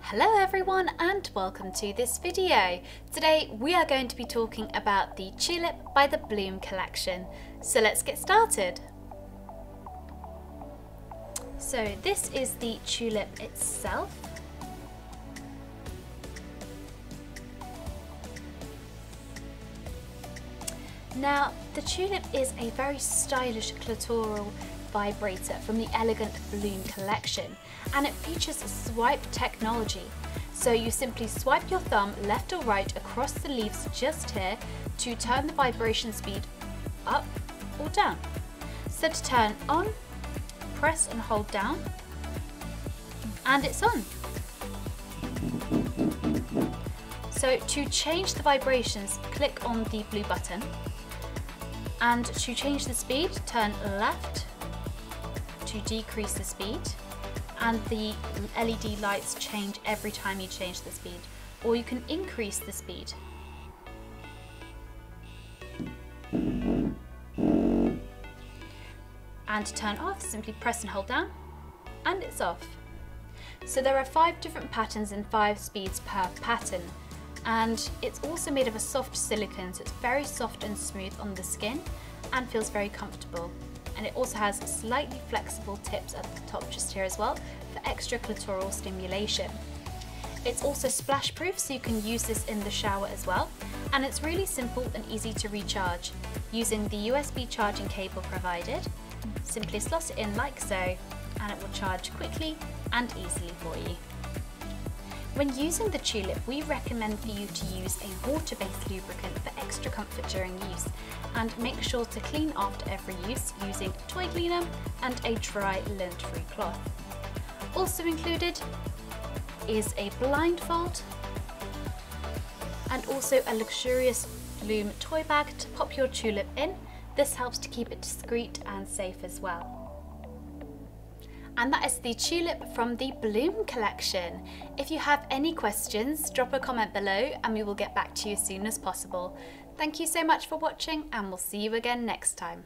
Hello everyone and welcome to this video. Today we are going to be talking about the Tulip by the Bloom collection. So let's get started. So this is the Tulip itself. Now the Tulip is a very stylish clitoral vibrator from the Elegant Bloom collection, and it features swipe technology. So you simply swipe your thumb left or right across the leaves just here to turn the vibration speed up or down. So to turn on, press and hold down, and it's on. So to change the vibrations, click on the blue button, and to change the speed, turn left to decrease the speed, and the LED lights change every time you change the speed, or you can increase the speed. And to turn off, simply press and hold down, and it's off. So there are 5 different patterns and 5 speeds per pattern, and it's also made of a soft silicone, so it's very soft and smooth on the skin and feels very comfortable. And it also has slightly flexible tips at the top just here as well for extra clitoral stimulation. It's also splash proof, so you can use this in the shower as well, and it's really simple and easy to recharge using the USB charging cable provided. Simply slot it in like so, and it will charge quickly and easily for you. When using the Tulip, we recommend for you to use a water-based lubricant for extra comfort during use, and make sure to clean after every use using toy cleaner and a dry lint-free cloth. Also included is a blindfold and also a luxurious Bloom toy bag to pop your Tulip in. This helps to keep it discreet and safe as well. And that is the Tulip from the Bloom collection. If you have any questions, drop a comment below and we will get back to you as soon as possible. Thank you so much for watching, and we'll see you again next time.